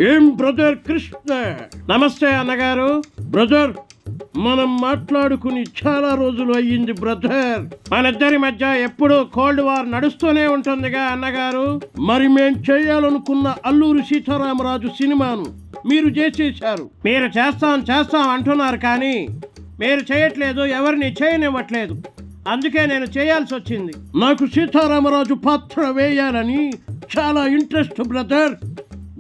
ఏం బ్రదర్ కృష్ణ? నమస్తే అన్నగారు. బ్రదర్, మనం మాట్లాడుకుని చాలా రోజులు అయ్యింది బ్రదర్. మనిద్దరి మధ్య ఎప్పుడూ కోల్డ్ వార్ నడుస్తూనే ఉంటుందిగా అన్నగారు. మరి మేం చేయాలనుకున్న అల్లూరి సీతారామరాజు సినిమాను మీరు చేసేశారు. మీరు చేస్తాం అంటున్నారు, కానీ మీరు చేయట్లేదు, ఎవరిని చేయనివ్వట్లేదు. అందుకే నేను చేయాల్సి వచ్చింది. నాకు సీతారామరాజు పాత్ర వేయాలని చాలా ఇంట్రెస్ట్ బ్రదర్.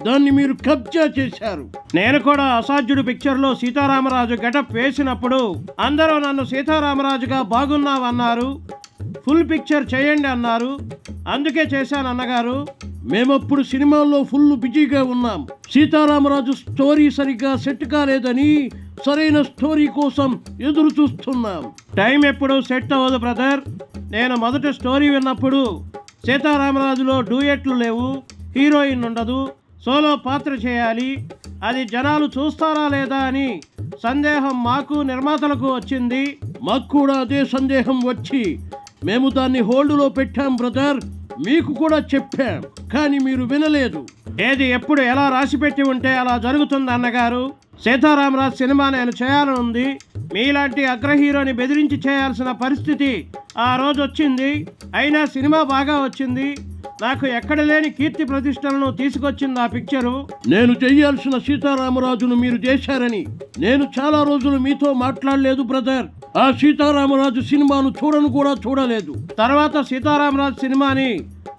దాన్ని మీరు కబ్జా చేశారు. నేను కూడా అసాధ్యుడు పిక్చర్లో సీతారామరాజు గెటప్ వేసినప్పుడు అందరూ నన్ను సీతారామరాజుగా బాగున్నావన్నారు, ఫుల్ పిక్చర్ చేయండి అన్నారు. అందుకే చేశాను అన్నగారు. మేమప్పుడు సినిమాల్లో ఫుల్ బిజీగా ఉన్నాం. సీతారామరాజు స్టోరీ సరిగ్గా సెట్ కాలేదని సరైన స్టోరీ కోసం ఎదురు చూస్తున్నాం. టైం ఎప్పుడు సెట్ అవ్వదు బ్రదర్. నేను మొదట స్టోరీ విన్నప్పుడు సీతారామరాజులో డూయెట్లు లేవు, హీరోయిన్ ఉండదు, సోలో పాత్ర చేయాలి, అది జనాలు చూస్తారా లేదా అని సందేహం మాకు నిర్మాతలకు వచ్చింది. మాకు కూడా అదే సందేహం వచ్చి మేము దాన్ని హోల్డ్లో పెట్టాం బ్రదర్. మీకు కూడా చెప్పాం, కానీ మీరు వినలేదు. ఏది ఎప్పుడు ఎలా రాసిపెట్టి ఉంటే అలా జరుగుతుంది అన్నగారు. సీతారామరాజు సినిమా నేను చేయాలని ఉంది. మీలాంటి అగ్ర హీరోని బెదిరించి చేయాల్సిన పరిస్థితి ఆ రోజు వచ్చింది. అయినా సినిమా బాగా వచ్చింది. నాకు ఎక్కడ లేని కీర్తి ప్రతిష్టలను తీసుకొచ్చింది ఆ పిక్చరు. నేను చేయాల్సిన సీతారామరాజును మీరు చేశారని నేను చాలా రోజులు మీతో మాట్లాడలేదు బ్రదర్. ఆ సీతారామరాజు సినిమాను చూడలేదు. తర్వాత సీతారామరాజు సినిమాని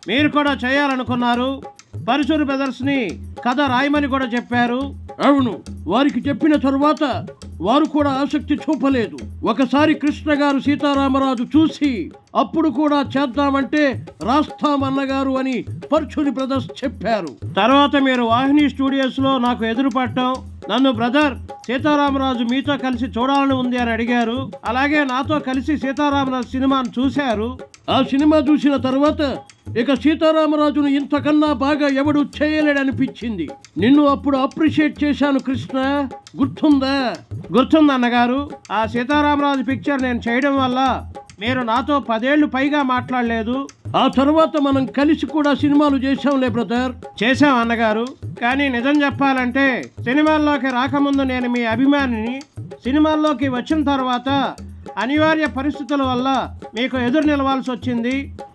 మీరు కూడా చేయాలనుకున్నారు. పరశురు బ్రదర్స్ని కథ రాయమని కూడా చెప్పారు. అవును, వారికి చెప్పిన తరువాత వారు కూడా ఆసక్తి చూపలేదు. ఒకసారి కృష్ణ గారు సీతారామరాజు చూసి అప్పుడు కూడా చేద్దామంటే రాస్తామన్నగారు అని పరశురి బ్రదర్స్ చెప్పారు. తర్వాత మీరు వాహిని స్టూడియోస్లో నాకు ఎదురుపడటం, నన్ను బ్రదర్ సీతారామరాజు మీతో కలిసి చూడాలని ఉంది అని అడిగారు. అలాగే నాతో కలిసి సీతారామరాజు సినిమాను చూశారు. ఆ సినిమా చూసిన తర్వాత ఇక సీతారామరాజును ఇంతకన్నా బాగా ఎవడు చేయలేడనిపించింది. నిన్ను అప్పుడు అప్రిషియేట్ చేశాను కృష్ణ, గుర్తుంది అన్నగారు. ఆ సీతారామరాజు పిక్చర్ నేను చేయడం వల్ల మీరు నాతో 10 ఏళ్ళు పైగా మాట్లాడలేదు. ఆ తర్వాత మనం కలిసి కూడా సినిమాలు చేశాంలే బ్రదర్. చేశాం అన్నగారు, కానీ నిజం చెప్పాలంటే సినిమాల్లోకి రాకముందు నేను మీ అభిమానిని. సినిమాల్లోకి వచ్చిన తర్వాత అనివార్య పరిస్థితుల వల్ల మీకు ఎదురు నిలవాల్సి వచ్చింది.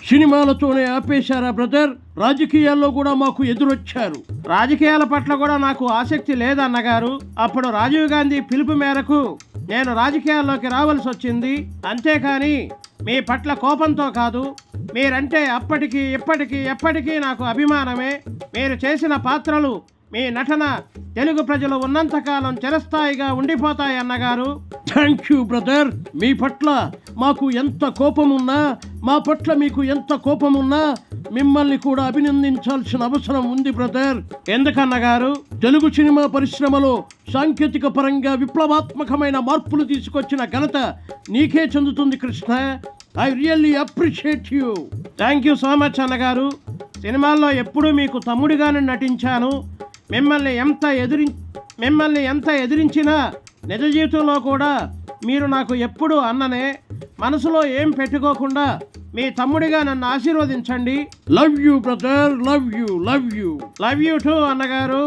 సినిమాలతోనే ఆపేశారా బ్రదర్? రాజకీయాల్లో కూడా మాకు ఎదురొచ్చారు. రాజకీయాల పట్ల కూడా నాకు ఆసక్తి లేదన్నగారు. అప్పుడు రాజీవ్ గాంధీ పిలుపు మేరకు నేను రాజకీయాల్లోకి రావాల్సి వచ్చింది. అంతేకాని మీ పట్ల కోపంతో కాదు. మీరంటే అప్పటికీ ఇప్పటికీ ఎప్పటికీ నాకు అభిమానమే. మీరు చేసిన పాత్రలు, మీ నటన తెలుగు ప్రజలు ఉన్నంతకాలం చిరస్థాయిగా ఉండిపోతాయి అన్నగారు. Thank you brother. మీ పట్ల మాకు ఎంత కోపమున్నా, మా పట్ల మీకు ఎంత కోపమున్నా మిమ్మల్ని కూడా అభినందించాల్సిన అవసరం ఉంది బ్రదర్. ఎందుకన్నగారు? తెలుగు సినిమా పరిశ్రమలో సాంకేతిక పరంగా విప్లవాత్మకమైన మార్పులు తీసుకొచ్చిన ఘనత నీకే చెందుతుంది Krishna. I really appreciate you. Thank you so much అన్నగారు. సినిమాల్లో ఎప్పుడూ మీకు తమ్ముడిగానే నటించాను. మిమ్మల్ని ఎంత ఎదిరించినా నిజ జీవితంలో కూడా మీరు నాకు ఎప్పుడూ అన్ననే. మనసులో ఏం పెట్టుకోకుండా మీ తమ్ముడిగా నన్ను ఆశీర్వదించండి. Love you brother, love you two అన్నగారు.